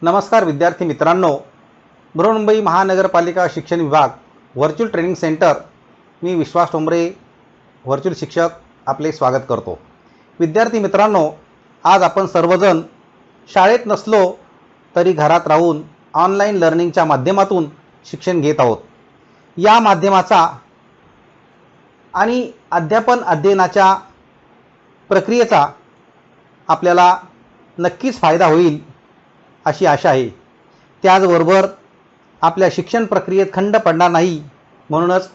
नमस्कार विद्यार्थी मित्रांनो, बृहन्मुंबई महानगरपालिका शिक्षण विभाग व्हर्च्युअल ट्रेनिंग सेंटर, मी विश्वास ठोंबरे व्हर्च्युअल शिक्षक आपले स्वागत करतो। विद्यार्थी मित्रांनो, आज आपण सर्वजण शाळेत नसलो तरी घरात राहून ऑनलाईन लर्निंगच्या माध्यमातून शिक्षण घेत आहोत। या माध्यमाचा आणि अध्यापन अध्ययनाच्या प्रक्रियेचा आपल्याला नक्कीच फायदा होईल अशी आशा आहे। त्याचबरोबर आपल्या शिक्षण प्रक्रियेत खंड पडणार नाही, म्हणूनच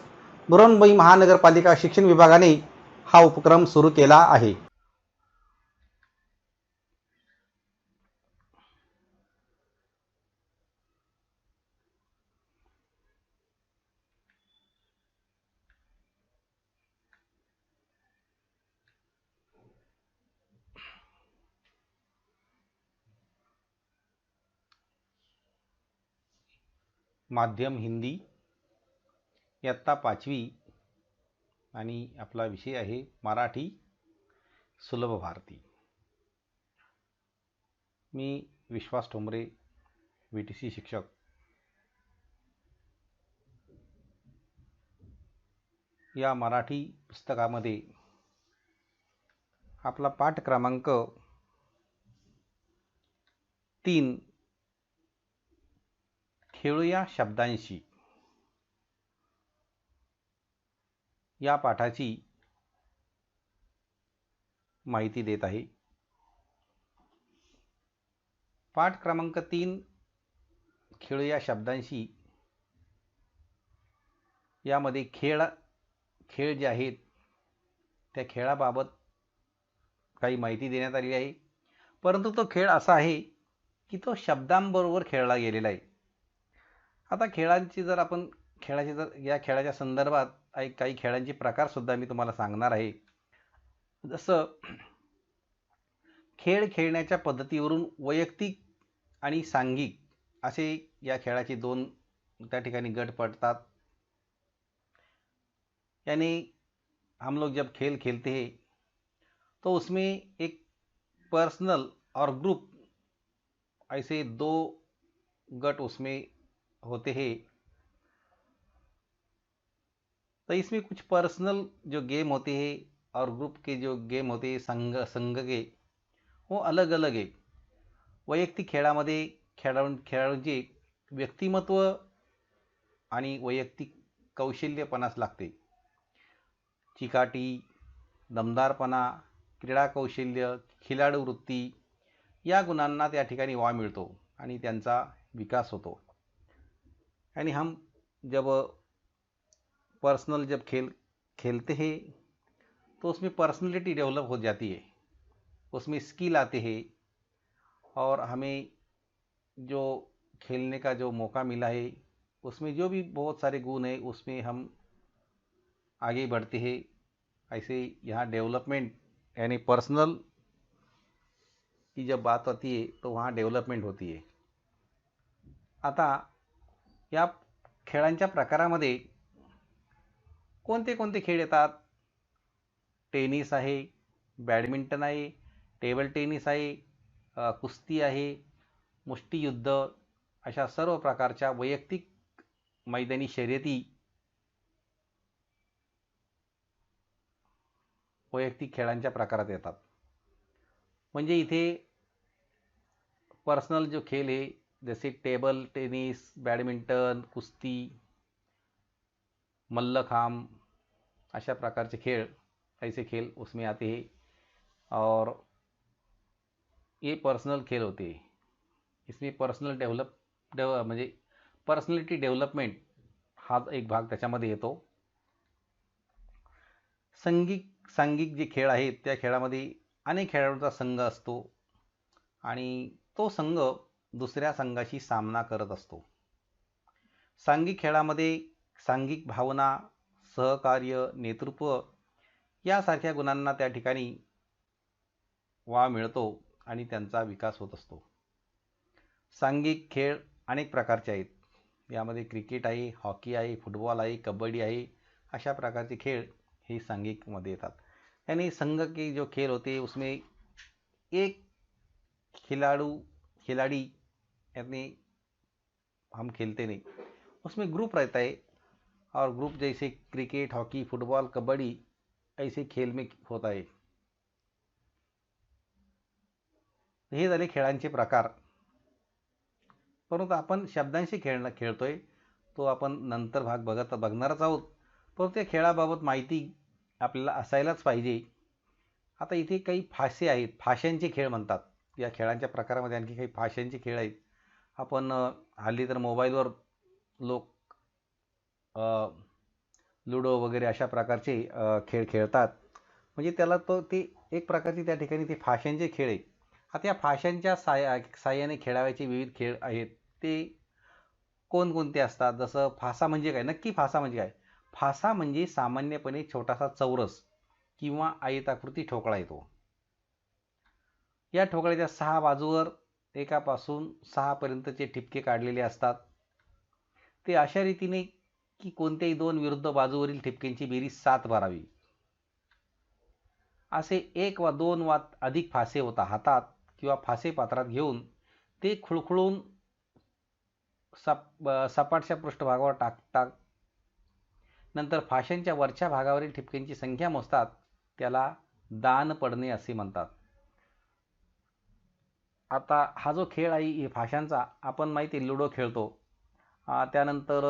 बृहन्मुंबई महानगरपालिका शिक्षण विभागाने हा उपक्रम सुरू केला आहे। माध्यम हिंदी, इयत्ता 5वी आणि आपला विषय आहे मराठी सुलभ भारती। मी विश्वास ठोंबरे VTC शिक्षक। या मराठी पुस्तकामध्ये आपला पाठ क्रमांक 3 खेळूया शब्दांशी या पाठाची माहिती देत आहे। पाठ क्रमांक 3 खेळूया शब्दांशी यामध्ये खेळ जे आहेत त्या खेळाबाबत काही माहिती देण्यात आली आहे, परंतु तो खेळ असा आहे की तो शब्दांबरोबर खेळला गेलेला आहे। आता खेळांची जर आपण या खेळाच्या संदर्भात काही खेळांचे प्रकार सुद्धा मी तुम्हाला सांगणार आहे। जसं खेळ खेळण्याच्या पद्धतीवरून वैयक्तिक आणि सांघिक असे या खेळाचे दोन त्या ठिकाणी गट पडतात। यानी हम लोग जब खेल खेलते हैं तो उसमें एक पर्सनल और ग्रुप ऐसे दो गट उसमें होते हैं। तो इसमें कुछ पर्सनल जो गेम होते हैं और ग्रुप के जो गेम होते हैं संघ के, वो अलग अलग है। वैयक्तिक खेळामध्ये खेळाडूंचे व्यक्तिमत्व आणि वैयक्तिक कौशल्यपणास लागते। चिकाटी, दमदारपणा, क्रीडा कौशल्य, खिलाडू वृत्ती या गुणांना त्या ठिकाणी वाव मिळतो आणि त्यांचा विकास होतो। यानी हम जब पर्सनल जब खेलते हैं तो उसमें पर्सनैलिटी डेवलप हो जाती है, उसमें स्किल आते हैं और हमें जो खेलने का जो मौका मिला है उसमें जो भी बहुत सारे गुण हैं उसमें हम आगे बढ़ते हैं। ऐसे यहाँ डेवलपमेंट यानी पर्सनल की जब बात आती है तो वहाँ डेवलपमेंट होती है। आता या खेळांच्या प्रकारामध्ये कोणते कोणते खेळ येतात? टेनिस आहे, बॅडमिंटन आहे, टेबल टेनिस आहे, कुस्ती आहे, मुष्टियुद्ध अशा सर्व प्रकारच्या वैयक्तिक मैदानी शर्यती वैयक्तिक खेळांच्या प्रकारात येतात। म्हणजे इथे पर्सनल जो खेल है जैसे टेबल टेनिस, बैडमिंटन, कुस्ती, मल्लखांब अशा प्रकार के खेल, ऐसे खेल उसमें आते हैं और ये पर्सनल खेल होते हैं। इसमें पर्सनल म्हणजे पर्सनॅलिटी डेव्हलपमेंट हा एक भाग त्याच्यामध्ये येतो। सांघिक जे खेळ आहेत त्या खेळामध्ये अनेक खेळाडूंचा संघ असतो आणि तो संघ दुसऱ्या संघाशी सामना करत असतो। सांघिक खेळामध्ये सांघिक भावना, सहकार्य, नेतृत्व यासारख्या गुणांना त्या ठिकाणी वाव मिळतो आणि त्यांचा विकास होत असतो। सांघिक खेळ अनेक प्रकारचे आहेत, यामध्ये क्रिकेट आहे, हॉकी आहे, फुटबॉल आहे, कबड्डी आहे, अशा प्रकारचे खेळ हे सांघिकमध्ये येतात। यानी संघ के जो खेल होते हैं उसमें एक खिलाड़ी यानी हम खेलते नहीं। उसमें ग्रुप रहता है, और ग्रुप जैसे क्रिकेट, हॉकी, फुटबॉल, कबड्डी ऐसे खेल में होता है। हे झाले खेळांचे प्रकार. परंतु आपण शब्दांशी खेळतोय, तो आपण नंतर भाग बघणारच आहोत. परंतु या खेळाबाबत माहिती आपल्याला असायलाच पाहिजे. आता इथे काही फासे आहेत, फाशांचे खेळ म्हणतात. या खेळांच्या प्रकारामध्ये आणखी काही फाशांचे खेळ आहेत. आपण हल्ली तर मोबाईलवर लोक लुडो वगैरे अशा प्रकारचे खेळ खेळतात. म्हणजे त्याला ते एक प्रकारची त्या ठिकाणी ते फाशांचे खेळ आहे. आता या फाशांच्या साह्याने खेळावयाचे विविध खेळ आहेत. ते कोणकोणते असतात? जसं फासा म्हणजे काय? नक्की फासा म्हणजे काय? फासा म्हणजे सामान्यपणे छोटासा चौरस किंवा आयताकृती ठोकळा येतो. या ठोकळ्याच्या 6 बाजूवर एकापासून 6 पर्यंतचे ठिपके काढलेले असतात. ते अशा रीतीने की कोणत्याही 2 विरुद्ध बाजूवरील ठिपक्यांची बेरीज 7 भरावी. असे 1 वा 2 वा अधिक फासे हातात किंवा फासे पात्रात घेऊन ते खुळखुळून सपाटच्या पृष्ठभागावर टाकतात. नंतर फाशांच्या वरच्या भागावरील ठिपक्यांची संख्या मोजतात. त्याला दान पडणे असे म्हणतात. आता हा जो खेळ आहे फाशांचा, आपण माहिती लुडो खेळतो. त्यानंतर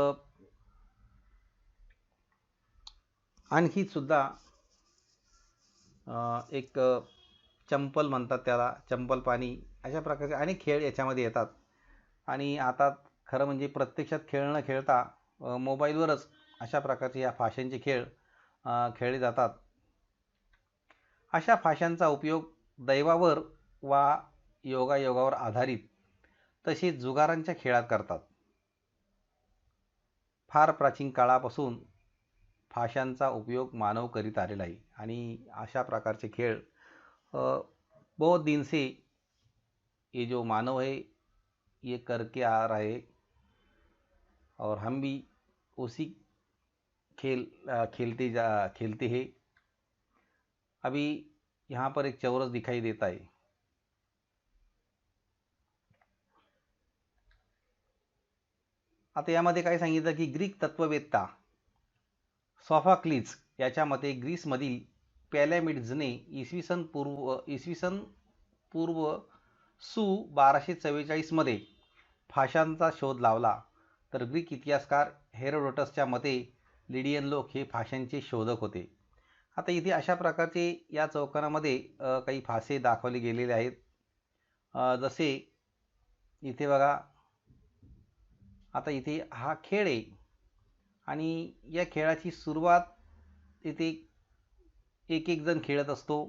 आणखी सुद्धा एक चंपल म्हणतात त्याला, चंपल पाणी, अशा प्रकारचे अनेक खेळ याच्यामध्ये येतात. आणि आता खरं म्हणजे प्रत्यक्षात खेळ न खेळता मोबाईलवरच अशा प्रकारचे या फाशांचे खेळ खेळले जातात. अशा फाशांचा उपयोग दैवावर वा योगायोगावर आधारित तसेच जुगारांच्या खेळात करतात. फार प्राचीन काळापासून फाशांचा उपयोग मानव करीत आलेला आहे. आणि अशा प्रकारचे खेळ बहुत दिन से ये जो मानव है ये करके आ रहा है, और हम भी उसी खेलते हैं. अभी यहाँ पर एक चौरस दिखाई देता है. आता यामध्ये काय सांगितलं की ग्रीक तत्ववेत्ता सोफोक्लीज याच्या मते ग्रीसमधील पॅलॅमिड्सने इसवी सन पूर्व सु 1244 मध्ये फाशांचा शोध लावला. तर ग्रीक इतिहासकार हेरोडोटसच्या मते लिडियन लोक हे फाशांचे शोधक होते. आता इथे अशा प्रकारचे या चौकानामध्ये काही फासे दाखवले गेलेले आहेत. जसे इथे बघा, आता इथे हा खेळ आहे आणि या खेळाची सुरुवात इथे एक जण खेळत असतो.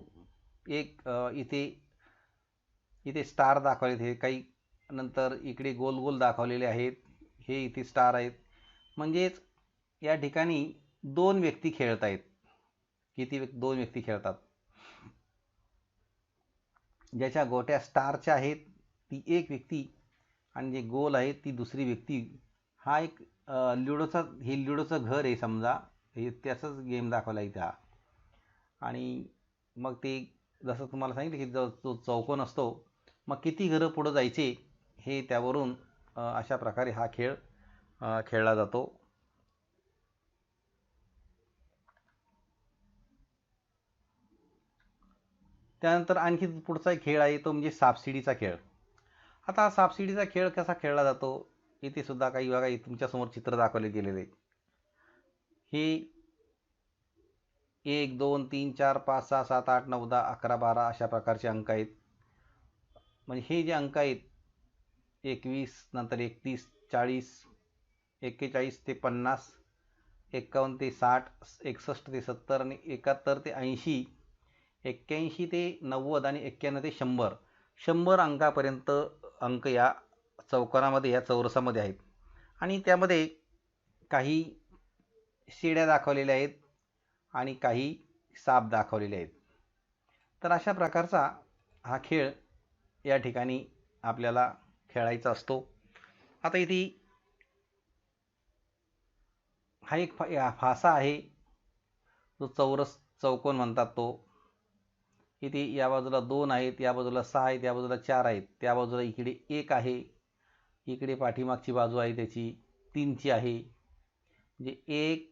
इथे स्टार दाखवले, काही नंतर इकडे गोल गोल दाखवलेले आहेत, हे इथे स्टार आहेत. म्हणजेच या ठिकाणी 2 व्यक्ती खेळत आहेत. किती 2 व्यक्ती खेळतात. ज्याच्या गोट्या स्टारच्या आहेत ती एक व्यक्ती, आणि जे गोल आहे ती दुसरी व्यक्ती. हा एक लुडोचं घर आहे समजा, हे त्याचाच गेम दाखवला इथे हा. आणि मग ते जसं तुम्हाला सांगितलं की जो चौकोन असतो, मग किती घरं पुढं जायचे हे त्यावरून अशा प्रकारे हा खेळ खेळला जातो. त्यानंतर आणखी पुढचा एक खेळ आहे तो म्हणजे सापशिडीचा खेळ. आता हा सापशिडीचा खेळ कसा खेळला जातो, इथे सुद्धा काही बघा तुमच्यासमोर चित्र दाखवले गेलेले. हे 1 2 3 4 5 6 7 8 9 10 11 12 अशा प्रकारचे अंक आहेत. म्हणजे हे जे अंक आहेत 21 नंतर 31 40 41 ते 50 51 ते 60 61 ते 70 आणि 71 ते 80 81 ते 90 आणि 91 ते 100 अंकापर्यंत अंक या चौकोनामध्ये, या चौरसामध्ये आहेत. आणि त्यामध्ये काही शिड्या दाखवलेल्या आहेत आणि काही साप दाखवलेले आहेत. तर अशा प्रकारचा हा खेळ या ठिकाणी आपल्याला खेळायचा असतो. आता इथे हा एक फासा आहे, जो चौकोन म्हणतात तो. इथे या बाजूला 2 आहेत, या बाजूला 6 आहेत, या बाजूला 4 आहेत, त्या बाजूला इकडे 1 आहे, इकडे पाठीमागची बाजू आहे त्याची 3ची आहे, म्हणजे 1,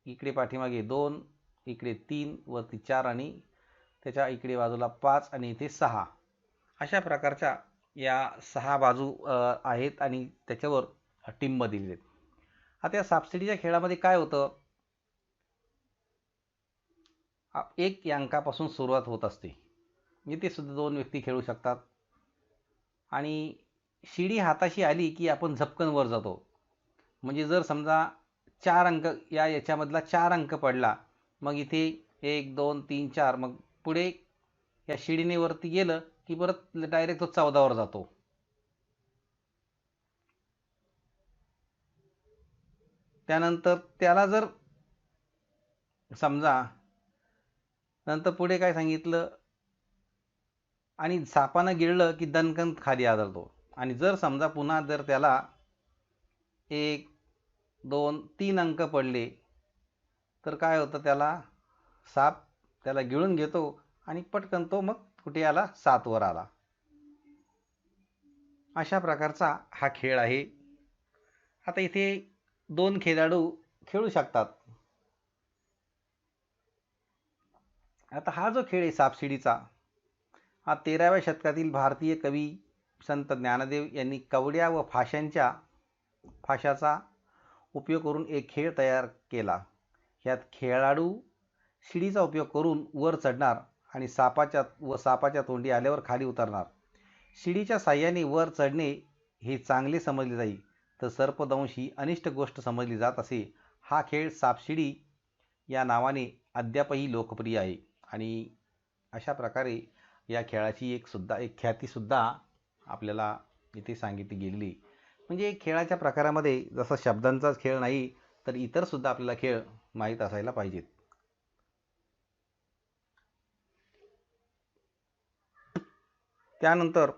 इकडे पाठीमागे 2, इकडे 3, वरती 4 आणि त्याच्या इकडे बाजूला 5 आणि इथे 6. अशा प्रकारच्या या 6 बाजू आहेत आणि त्याच्यावर टिंब दिलेले आहेत. आता या सापशिडीच्या खेळामध्ये काय होतं, एक या अंकापासून सुरुवात होत असते. इथे सुद्धा 2 व्यक्ती खेळू शकतात आणि शिडी हाताशी आली की आपण झपकन वर जातो. म्हणजे जर समजा 4 अंक याच्यामधला 4 अंक पडला, मग इथे 1, 2, 3, 4, मग पुढे या शिडीने वरती गेलं की परत डायरेक्ट तो 14वर जातो. त्यानंतर त्याला जर समजा नंतर पुढे काय सांगितलं, आणि सापानं गिळलं की दणकन खाली आदळतो. आणि जर समजा पुन्हा जर त्याला 1, 2, 3 अंक पडले तर काय होतं, त्याला साप त्याला गिळून घेतो आणि पटकन तो मग कुठे आला, 7वर आला. अशा प्रकारचा हा खेळ आहे. आता इथे 2 खेळाडू खेळू शकतात. आता हा जो खेळ आहे सापशिडीचा, हा 13व्या शतकातील भारतीय कवी संत ज्ञानदेव यांनी कवड्या व फाशाचा उपयोग करून एक खेळ तयार केला. यात खेळाडू शिडीचा उपयोग करून वर चढणार आणि सापाच्या तोंडी आल्यावर खाली उतरणार. शिडीच्या साह्याने वर चढणे हे चांगले समजले जाई, तर सर्पदंश ही अनिष्ट गोष्ट समजली जात असे. हा खेळ सापशिडी या नावाने अद्यापही लोकप्रिय आहे आणि अशा प्रकारे या खेळाची एक ख्यातीसुद्धा आपल्याला इथे सांगितली गेलेली. म्हणजे खेळाच्या प्रकारामध्ये जसं शब्दांचाच खेळ नाही, तर इतरसुद्धा आपल्याला खेळ माहीत असायला पाहिजेत. त्यानंतर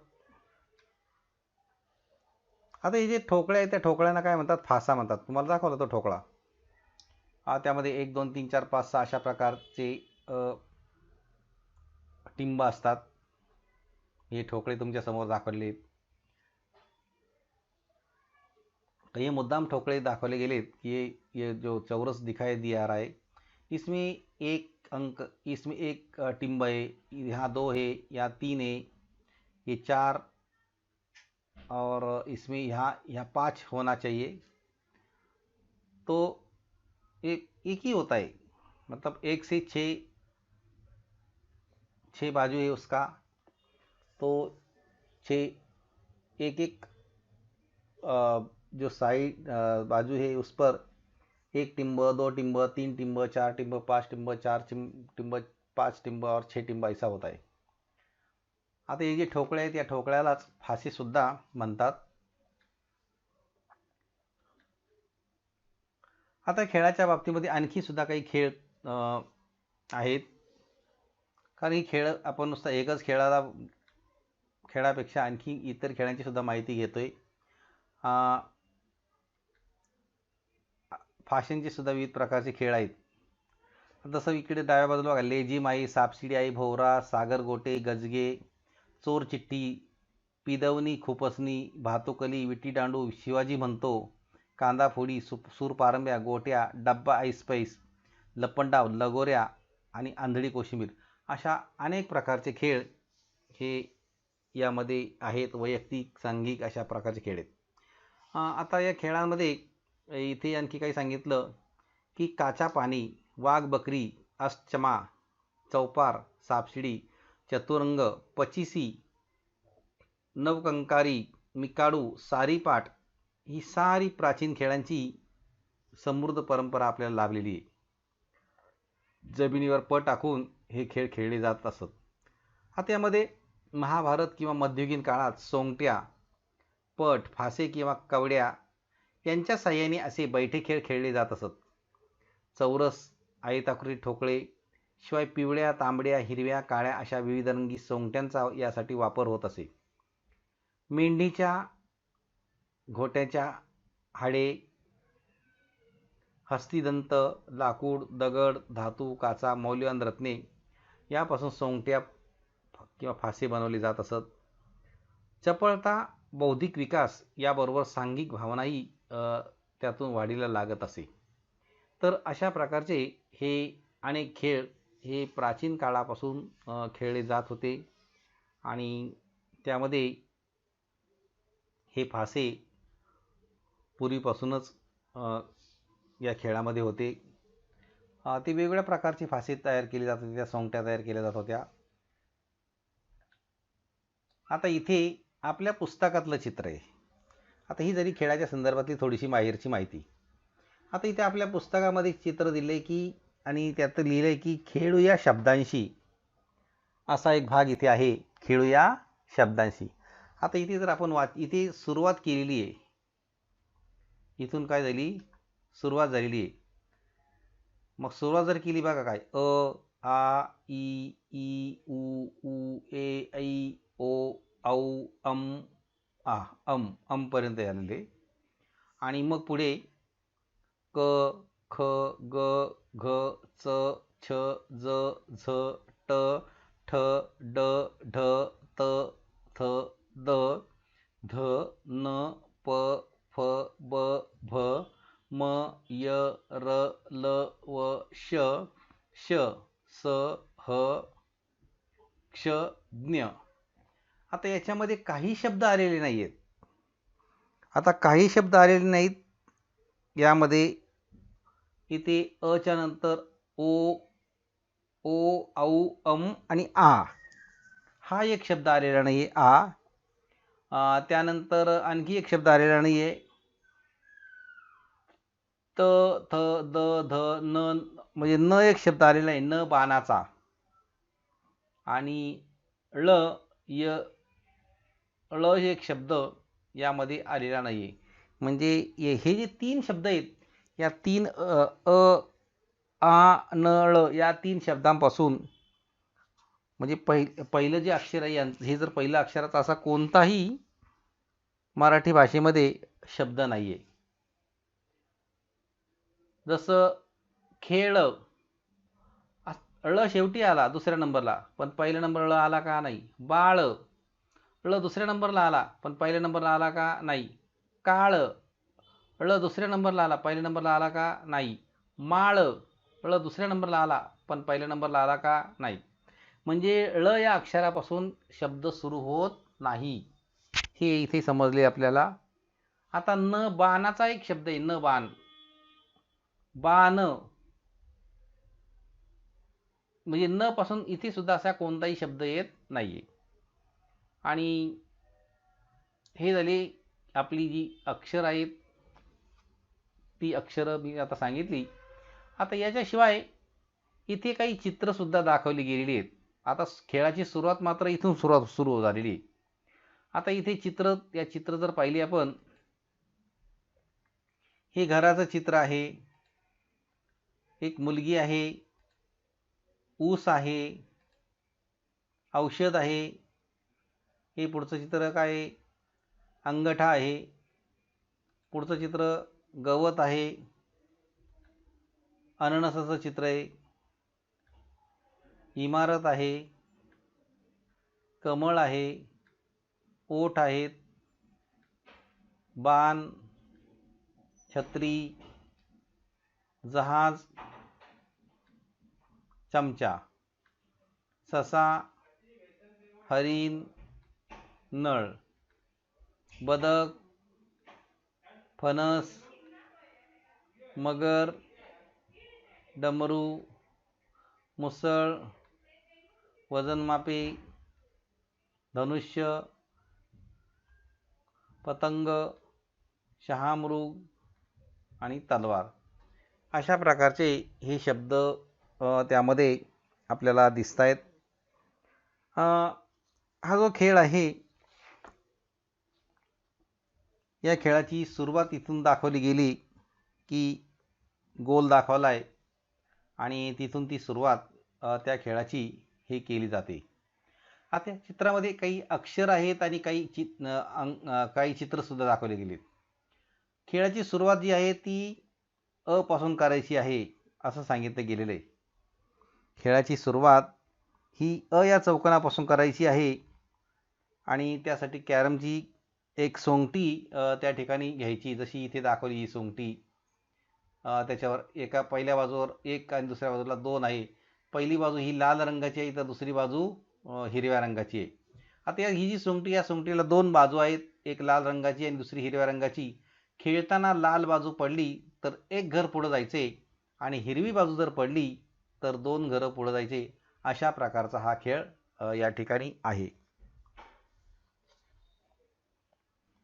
आता हे जे ठोकळे आहेत, त्या ठोकळ्यांना काय म्हणतात, फासा म्हणतात. तुम्हाला दाखवला तो ठोकळा. त्यामध्ये 1, 2, 3, 4, 5, 6 अशा प्रकारचे टिंब असतात. हे ठोकळे तुमच्या समोर दाखवले. ये मुद्दाम ठोकळे दाखवले गेलेत कि ये जो चौरस दिखाई दिया रहा है, इसमें एक टिंब है, यहाँ 2 है, यहाँ 3 है, ये 4, और इसमें यहाँ 5 होना चाहिए. तो एक ही होता है, मतलब 1 से 6 बाजू है उसका, तो 6 एक जो साइड बाजू है उस पर 1 टिंब, 2 टिंब, 3 टिंब, 4 टिंब, 5 टिंब, 4 टिंब, 5 टिंब और 6 टिंब ऐसा होता है. आता हे जे ठोकळे आहेत, या ठोकळ्यालाच फाशी सुद्धा म्हणतात. आता खेळाच्या बाबतीमध्ये आणखी सुद्धा काही खेळ आहेत, कारण ही खेळ आपण नुसता एकच खेळापेक्षा आणखी इतर खेळांची सुद्धा माहिती घेतोय. फाशांचे सुद्धा विविध प्रकारचे खेळ आहेत. जसं इकडे डाव्या बाजूला बघा, लेझीम आहे, सापशिडी आहे, भोवरा, सागरगोटे, गजगे, चोरचिठ्ठी, पिदवणी, खुपसणी, भातुकली, विटीदांडू, शिवाजी म्हणतो, कांदाफोडी, सूरपारंब्या, गोट्या, डब्बा ऐसपैस, लपंडाव, लगोऱ्या आणि आंधळी कोशिंबीर अशा अनेक प्रकारचे खेळ हे यामध्ये आहेत. वैयक्तिक, सांघिक अशा प्रकारचे खेळ आहेत. आता या खेळांमध्ये इथे आणखी काही सांगितलं की काचा पाणी, वाघ बकरी, अष्टचमा, चौपार, सापशिडी, चतुरंग, पचिसी, नवकंकारी, मिकाडू, सारीपाट ही सारी प्राचीन खेळांची समृद्ध परंपरा आपल्याला लाभलेली आहे. जमिनीवर पळ टाकून हे खेळ खेळले जात असत. आता यामध्ये महाभारत किंवा मध्ययुगीन काळात सोंगट्या, पट, फासे किंवा कवड्या यांच्या साह्याने असे बैठे खेळ खेळले जात असत. चौरस, आयताकृती ठोकळे, शिवाय पिवळ्या, तांबड्या, हिरव्या, काळ्या अशा विविध रंगी सोंगट्यांचा यासाठी वापर होत असे. मेंढीच्या घोट्याच्या हाडे, हस्तिदंत, लाकूड, दगड, धातू, काचा, मौल्यवान रत्ने यापासून सोंगट्या किंवा फासे बनवले जात असत. चपळता बौद्धिक विकास याबरोबर सांघिक भावनाही त्यातून वाढीला लागत असे. तर अशा प्रकारचे हे अनेक खेळ हे प्राचीन काळापासून खेळले जात होते आणि त्यामध्ये हे फासे पूर्वीपासूनच या खेळामध्ये होते. ते वेगवेगळ्या प्रकारचे फासे तयार केले जात होते, त्या सोंगट्या तयार केल्या जात होत्या. आता इथे आपल्या पुस्तकातलं चित्र आहे. आता ही जरी खेळाच्या संदर्भातली थोडीशी बाहेरची माहिती. आता इथे आपल्या पुस्तकामध्ये चित्र दिले की आणि त्यात लिहिलंय की खेळू या शब्दांशी, असा एक भाग इथे आहे, खेळू या शब्दांशी. आता इथे जर आपण इथे सुरुवात केलेली आहे, इथून काय झाली, सुरुवात झालेली आहे. मग सुरुवात जर केली बघा काय, आ इ ई उ ए ऐ ओ औ अम पर्यंत आलेले. आणि मग पुढे क ख ग घ च छ ज झ ट ठ ड ढ त थ द ध न प फ ब भ म य र ल व श श स ह क्ष ज्ञ. आता याच्यामध्ये काही शब्द आलेले नाही आहेत. आता काही शब्द आलेले नाहीत यामध्ये. इथे अच्या नंतर ओ ओ औ आणि आ हा एक शब्द आलेला नाही आहे, आ. त्यानंतर आणखी एक शब्द आलेला नाही आहे, त थ द ध न, म्हणजे न एक शब्द आलेला आहे, न बाणाचा. आणि ळ य ळ एक शब्द यामध्ये आलेला नाही आहे. म्हणजे हे जे तीन शब्द आहेत, या तीन आ न ळ या तीन शब्दांपासून, म्हणजे पहिलं जे अक्षर आहे हे जर पहिलं अक्षराचा असा कोणताही मराठी भाषेमध्ये शब्द नाही आहे. जसं खेळ, ळ शेवटी आला दुसऱ्या नंबरला, पण पहिल्या नंबरला आला का नाही. बाळ, ळ दुसऱ्या नंबरला आला पण पहिल्या नंबरला आला का नाही. काळ, ळ दुसऱ्या नंबरला आला, पहिल्या नंबरला आला का नाही. माळ, ळ दुसऱ्या नंबरला आला पण पहिल्या नंबरला आला का नाही. म्हणजे ळ या अक्षरापासून शब्द सुरू होत नाही, हे इथे समजले आपल्याला. आता न बाणाचा एक शब्द आहे, न बाण, बाण, म्हणजे न पासून इथे सुद्धा असा कोणताही शब्द येत नाहीये. आणि हे झाली आपली जी अक्षर आहेत, ती अक्षरं मी आता सांगितली. आता याच्याशिवाय इथे काही चित्र सुद्धा दाखवली गेलेली आहेत. आता खेळाची सुरुवात मात्र इथून सुरू झालेली आहे. आता इथे या चित्र जर पाहिली आपण, हे घराचं चित्र आहे, एक मुलगी आहे, ऊस आहे, औषध आहे. हे पुढचं चित्र काय आहे, अंगठा आहे. पुढचं चित्र गवत आहे, अननसाचं चित्र आहे, इमारत आहे, कमळ आहे, ओठ आहेत, बाण, छत्री, जहाज, चमचा, ससा, हरिण, नळ, बदक, फणस, मगर, डमरू, मुसळ, वजनमापी, धनुष्य, पतंग, शहामृग आणि तलवार. अशा प्रकारचे हे शब्द त्यामध्ये आपल्याला दिसत आहेत. हा जो खेळ आहे, या खेळाची सुरुवात इथून दाखवली गेली की गोल दाखवला आहे आणि तिथून ती सुरुवात त्या खेळाची हे केली जाते. आता चित्रामध्ये काही अक्षर आहेत आणि काही चित्रसुद्धा दाखवले गेलेत. खेळाची सुरुवात जी आहे ती अ पासून करायची आहे असं सांगितलं गेलेलं आहे. खेळाची सुरुवात ही अ या चौकोनापासून करायची आहे आणि त्यासाठी कॅरमची एक सोंगटी त्या ठिकाणी घ्यायची, जशी इथे दाखवली ही सोंगटी. त्याच्यावर एका पहिल्या बाजूवर एक आणि दुसऱ्या बाजूला दोन आहे. पहिली बाजू ही लाल रंगाची आहे, तर दुसरी बाजू हिरव्या रंगाची आहे. आता ही जी सोंगटी, या सोंगटीला दोन बाजू आहेत, एक लाल रंगाची आणि दुसरी हिरव्या रंगाची. खेळताना लाल बाजू पडली तर एक घर पुढं जायचे आणि हिरवी बाजू जर पडली तर दोन घरं पुढं जायचे. अशा प्रकारचा हा खेळ या ठिकाणी आहे.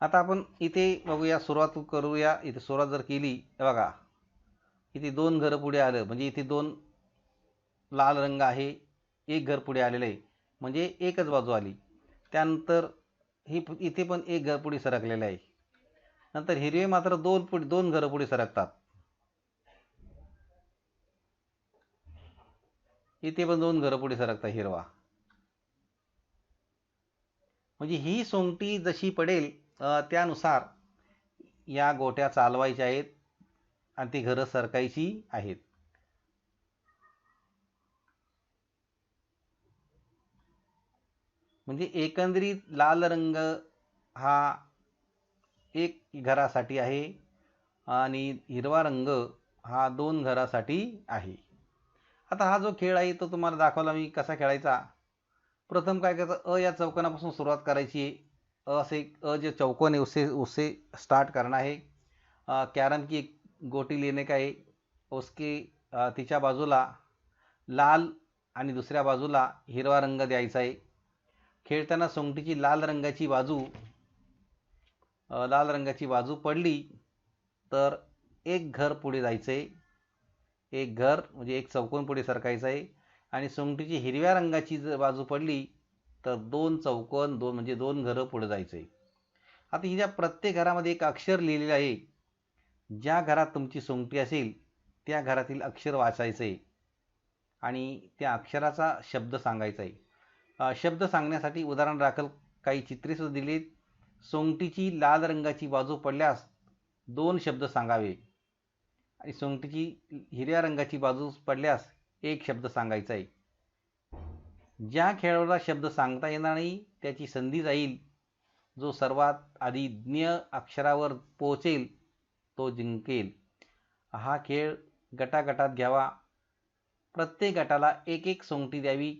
आता आपण इथे बघूया, सुरुवात करूया. इथे सुरुवात जर केली, बघा इथे दोन घरं पुढे आलं म्हणजे इथे दोन लाल रंग आहे, एक घर पुढे आलेलं आहे म्हणजे एकच बाजू आली. त्यानंतर इथे पण एक घर पुढे सरकलेलं आहे. नंतर हिरवे मात्र दोन घरं पुढे सरकतात. इथे पण दोन घरं पुढे सरकतात हिरवा. म्हणजे ही सोंगटी जशी पडेल त्यानुसार या गोट्या चालवायच्या आहेत आणि ती घरं सरकायची आहेत. म्हणजे एकंदरीत लाल रंग हा एक घरासाठी आहे आणि हिरवा रंग हा दोन घरासाठी आहे. आता हा जो खेळ आहे तो तुम्हाला दाखवला मी कसा खेळायचा. प्रथम काय करायचं, या चौकोनापासून सुरुवात करायची आहे. जे चौकोन है उससे स्टार्ट करना है. कैरम की एक गोटी लेने का है. उसके तिच्या बाजूला लाल आणि दुसऱ्या बाजूला हिरवा रंग द्यायचा आहे. खेळताना सोंगटीची लाल रंगाची बाजू पडली तर एक घर पुढे जायचे, एक घर म्हणजे एक चौकोन पुढे सरकायचं आहे. आणि सोंगटीची हिरव्या रंगाची जर बाजू पडली तर दोन चौकोन म्हणजे दोन घरं पुढे जायचे. आता हिच्या प्रत्येक घरामध्ये एक अक्षर लिहिलेलं आहे. ज्या घरात तुमची सोंगटी असेल त्या घरातील अक्षर वाचायचे आणि त्या अक्षराचा शब्द सांगायचा आहे. शब्द सांगण्यासाठी उदाहरण दाखल काही चित्रे सुद्धा दिलीत. सोंगटीची लाल रंगाची बाजू पडल्यास दोन शब्द सांगावे आणि सोंगटीची हिरव्या रंगाची बाजू पडल्यास एक शब्द सांगायचा आहे. ज्या खेळाडूला शब्द सांगता येणार नाही त्याची संधी जाईल. जो सर्वात आधी ज्ञ अक्षरावर पोहोचेल तो जिंकेल. हा खेळ गटागटात घ्यावा. प्रत्येक गटाला एक एक सोंगटी द्यावी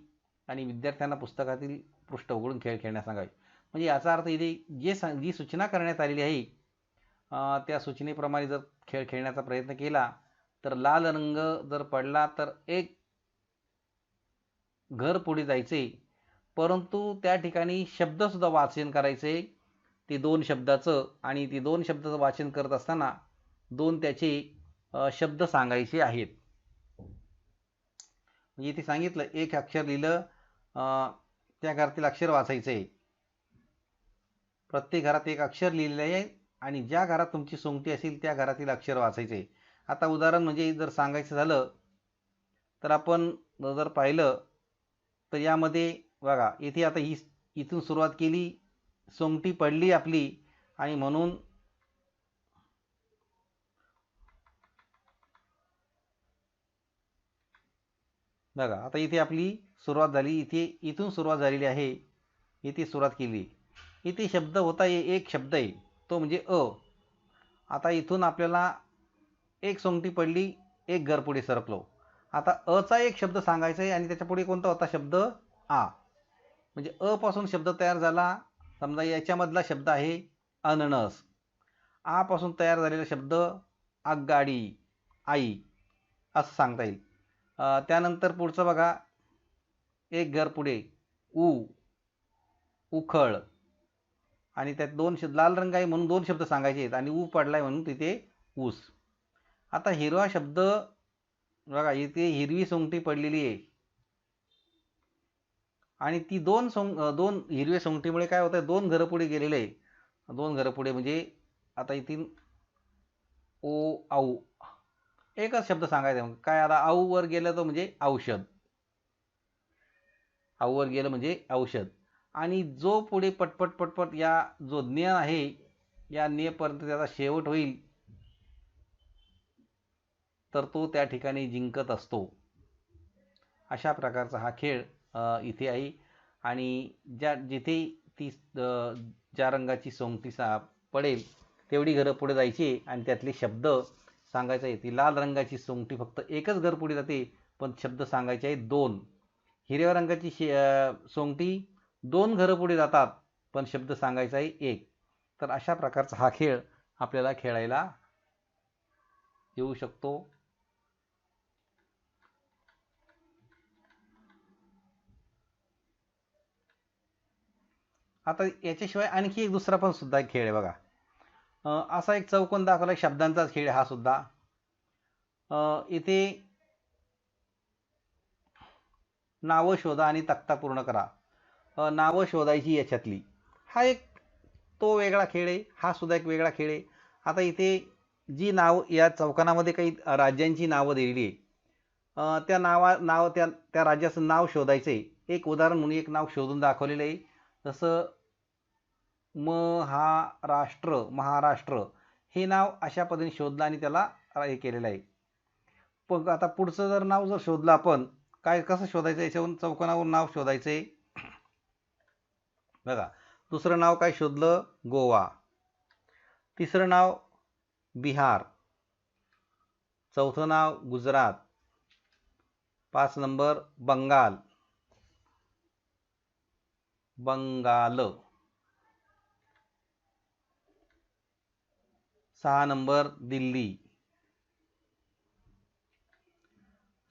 आणि विद्यार्थ्यांना पुस्तकातील पृष्ठ उघडून खेळ खेळण्यास सांगावे. म्हणजे याचा अर्थ इथे जी सूचना करण्यात आलेली आहे त्या सूचनेप्रमाणे जर खेळ खेळण्याचा प्रयत्न केला तर लाल रंग जर पडला तर एक घर पुढे जायचे, परंतु त्या ठिकाणी शब्दसुद्धा वाचन करायचे ते दोन शब्दाचं. आणि ते दोन शब्दाचं वाचन करत असताना दोन त्याचे शब्द सांगायचे आहेत. म्हणजे इथे सांगितलं एक अक्षर लिहिलं, त्या घरातील अक्षर वाचायचे. प्रत्येक घरात एक अक्षर लिहिलेलं आहे आणि ज्या घरात तुमची सोंगटी असेल त्या घरातील अक्षर वाचायचे. आता उदाहरण म्हणजे जर सांगायचं झालं तर आपण जर पाहिलं तर यामध्ये बघा इथे आता इथून सुरुवात केली, सोंगटी पडली आपली आणि म्हणून बघा आता इथे आपली सुरुवात झाली. इथून सुरुवात झालेली आहे. इथे सुरुवात केली. इथे शब्द होता, एक शब्द आहे तो म्हणजे अ. आता इथून आपल्याला एक सोंगटी पडली, एक घर पुढे सरकलो. आता अचा एक शब्द सांगायचा आहे आणि त्याच्या पुढे कोणता होता शब्द, आ. म्हणजे अ पासून शब्द तयार झाला. समजा याच्यामधला शब्द आहे अननस. आ पासून तयार झालेला शब्द आगगाडी, आई असं सांगता येईल. त्यानंतर पुढचं बघा, एक घर पुढे ऊ, उखळ. आणि त्यात दोन शब्द, लाल रंग आहे म्हणून दोन शब्द सांगायचे आहेत आणि ऊ पडलाय म्हणून तिथे ऊस. आता हिरवा शब्द बघा, इथे हिरवी सोंगटी पडलेली आहे आणि ती दोन हिरव्या सोंगटीमुळे काय होतं, दोन घरं पुढे गेलेले आहे. दोन घरं पुढे म्हणजे आता इथे ओ आऊ एकच शब्द सांगायचा. काय आला, आऊ वर गेलं तर म्हणजे औषध. आऊ वर गेलं म्हणजे औषध. आणि जो पुढे पटपट पटपट या जो ज्ञ आहे या ज्ञपर्यंत त्याचा शेवट होईल तर तो त्या ठिकाणी जिंकत असतो. अशा प्रकारचा हा खेळ इथे आहे. आणि जिथे ती ज्या रंगाची सोंगटी पडेल तेवढी घरं पुढे जायची आणि त्यातले शब्द सांगायचा आहे. ती लाल रंगाची सोंगटी फक्त एकच घर पुढे जाते, पण शब्द सांगायचे आहेत दोन. हिरव्या रंगाची सोंगटी दोन घरं पुढे जातात, पण शब्द सांगायचा आहे एक. तर अशा प्रकारचा हा खेळ आपल्याला खेळायला येऊ शकतो. आता याच्याशिवाय आणखी एक दुसरा पण सुद्धा एक खेळ आहे बघा. असा एक चौकोन दाखवला शब्दांचाच खेळ हा सुद्धा. इथे नावं शोधा आणि तक्ता पूर्ण करा. नावं शोधायची याच्यातली. हा एक तो वेगळा खेळ आहे. हा सुद्धा एक वेगळा खेळ आहे. आता इथे जी नाव या चौकानामध्ये काही राज्यांची नावं दिलेली आहे. त्या त्या राज्याचं नाव शोधायचं आहे. एक उदाहरण म्हणून एक नाव शोधून दाखवलेलं आहे. जसं महाराष्ट्र हे नाव अशा पद्धतीने शोधलं आणि त्याला हे केलेलं आहे. पण आता पुढचं नाव जर शोधलं आपण, कसं शोधायचं, याच्यावरून चौकोनावरून नाव शोधायचंय बघा. दुसरं नाव काय शोधलं? गोवा. तिसरं नाव बिहार. चौथं नाव Gujarat. 5 number Bengal. 6 number Delhi.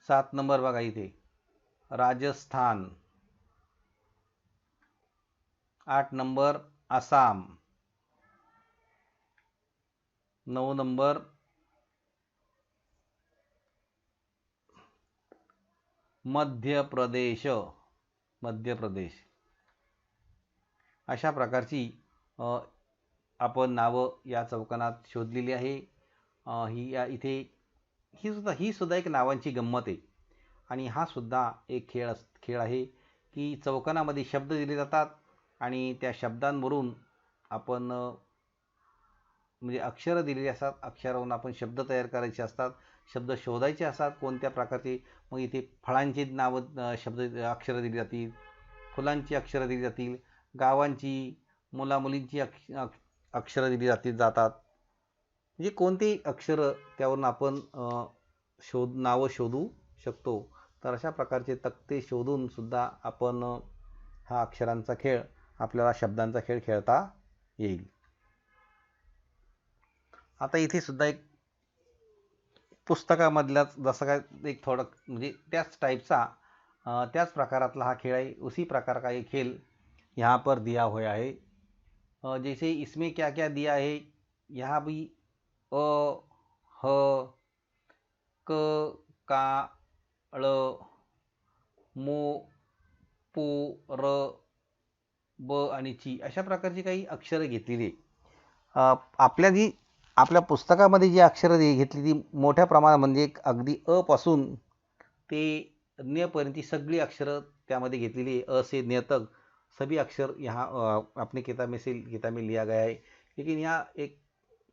7 number बघा इथे राजस्थान. 8 नंबर आसाम. 9 नंबर मध्य प्रदेश. अशा प्रकारची आपण नावं या चौकानात शोधलेली आहे. ही सुद्धा एक नावांची गंमत आहे. आणि हा सुद्धा एक खेळ आहे की चौकानामध्ये शब्द दिले जातात आणि त्या शब्दांवरून आपण म्हणजे अक्षरं दिलेली असतात. अक्षरावरून आपण शब्द तयार करायचे असतात. शब्द शोधायचे असतात कोणत्या प्रकारचे. मग इथे फळांची नावं अक्षरं दिली जातील. फुलांची अक्षरं दिली जातील. गावांची, मुलामुलींची अक्षरं दिली जातात. म्हणजे कोणतीही अक्षरं त्यावरून आपण नावं शोधू शकतो. तर अशा प्रकारचे तक्ते शोधून सुद्धा आपण हा अक्षरांचा खेळ, आपल्याला शब्दांचा खेळ खेळता येईल. आता इथे सुद्धा एक पुस्तकामधल्याच जसं काय एक थोडं म्हणजे त्याच टाईपचा त्याच प्रकारातला हा खेळ आहे. उसी प्रकार का ये खेल यहाँ पर दिया हुआ है. जैसे इसमें क्या क्या दिया है, यहाँ भी अ, ह, क, का, ळ, मो, पो, र, ब आणि ची अशा प्रकारची काही अक्षरं घेतलेली आहे. आपल्या पुस्तकामध्ये जी अक्षरं घेतली ती मोठ्या प्रमाणात म्हणजे अगदी अ पासून ते न्य पर्यंतची सगळी अक्षरं त्यामध्ये घेतलेली आहे. अ से न्य तक सभी अक्षर यहाँ अपने किताब में लिया गया है. लेकिन यहाँ एक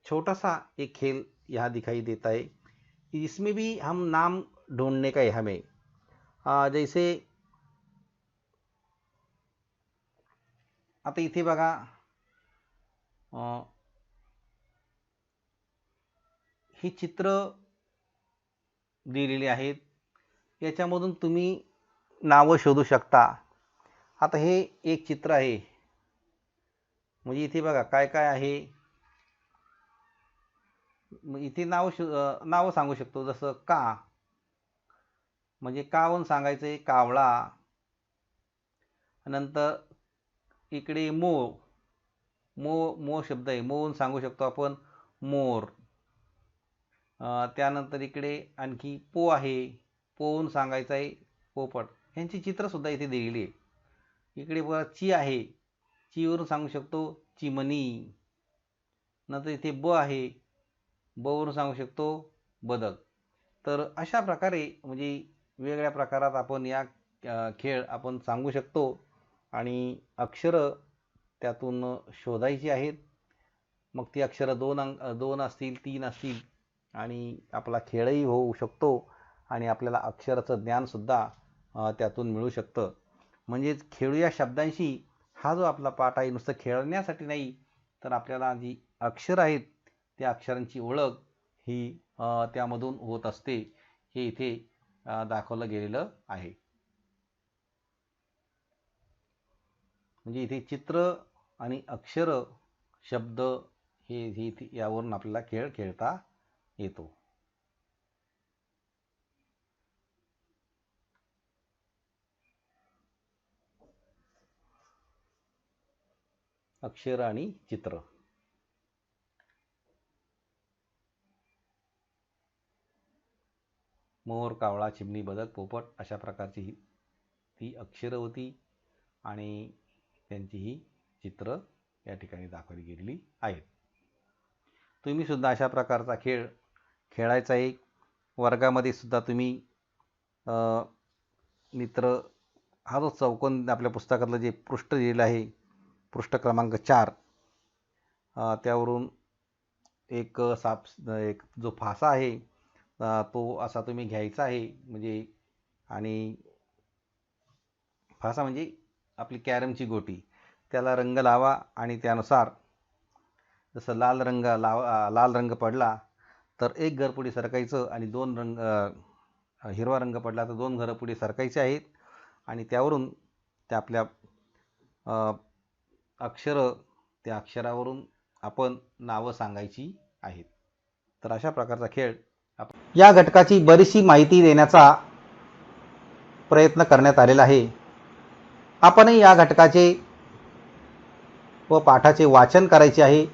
छोटा सा एक खेल यहाँ दिखाई देता है कि इसमें भी हम नाम ढूंढने का है हमें. जैसे आता इथे बघा ही चित्र दिलेली आहेत. याच्यामधून तुम्ही नावं शोधू शकता. आता हे एक चित्र आहे. म्हणजे इथे बघा काय काय आहे. इथे नावं सांगू शकतो. जसं का म्हणजे कावून सांगायचं आहे कावळा. नंतर इकडे मो शब्द आहे. मोहून सांगू शकतो आपण मोर. त्यानंतर इकडे आणखी पो आहे. पोहून सांगायचं आहे पोपट. ह्यांची चित्रसुद्धा इथे दिलेली आहे. इकडे बघा ची आहे. चीवरून सांगू शकतो चिमणी. नंतर इथे ब आहे. बवरून सांगू शकतो बदक. तर अशा प्रकारे म्हणजे वेगवेगळ्या प्रकारात आपण या खेळ आपण सांगू शकतो आणि अक्षरं त्यातून शोधायची आहेत. मग ती अक्षरं 2 असतील 3 असतील आणि आपला खेळही होऊ शकतो आणि आपल्याला अक्षराचं ज्ञानसुद्धा त्यातून मिळू शकतं. म्हणजेच खेळूया शब्दांशी हा जो आपला पाठ आहे नुसतं खेळण्यासाठी नाही, तर आपल्याला जी अक्षर आहेत त्या अक्षरांची ओळख ही त्यामधून होत असते, हे इथे दाखवलं गेलेलं आहे. म्हणजे इथे चित्र आणि अक्षर शब्द हे यावरून आपल्याला खेळ खेळता येतो. अक्षर आणि चित्र. मोर, कावळा, चिमणी, बदक, पोपट अशा प्रकारची ती अक्षरं होती आणि त्यांची ही चित्र या ठिकाणी दाखवली गेलेली आहेत. तुम्ही सुद्धा अशा प्रकारचा खेळ खेळायचा आहे. वर्गामध्ये सुद्धा तुम्ही मित्र हा जो चौकोन आपल्या पुस्तकातलं जे पृष्ठ दिलेलं आहे, पृष्ठ क्रमांक 4, त्यावरून एक जो फासा आहे तो असा तुम्ही घ्यायचा आहे. म्हणजे आणि फासा म्हणजे आपली कॅरमची गोटी, त्याला रंग लावा आणि त्यानुसार जसं लाल रंग पडला तर एक घर पुढे सरकायचं आणि हिरवा रंग पडला तर 2 घरं पुढे सरकायचे आहेत आणि त्यावरून त्या आपल्या त्या अक्षरावरून आपण नावं सांगायची आहेत. तर अशा प्रकारचा खेळ या घटकाची बरीचशी माहिती देण्याचा प्रयत्न करण्यात आलेला आहे. आपणही या घटकाचे व पाठाचे वाचन करायचे आहे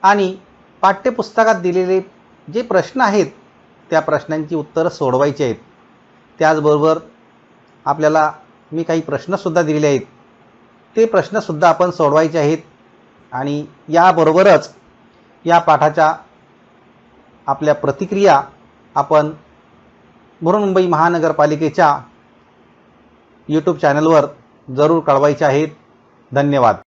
आणि पाठ्यपुस्तकात दिलेले जे प्रश्न आहेत त्या प्रश्नांची उत्तरं सोडवायची आहेत. त्याचबरोबर आपल्याला मी काही प्रश्नसुद्धा दिलेले आहेत, ते प्रश्नसुद्धा आपण सोडवायचे आहेत आणि याबरोबरच या पाठाच्या आपल्या प्रतिक्रिया आपण बृहन्मुंबई महानगरपालिकेच्या यूट्यूब चॅनलवर जरूर कळवायच्या आहेत. धन्यवाद.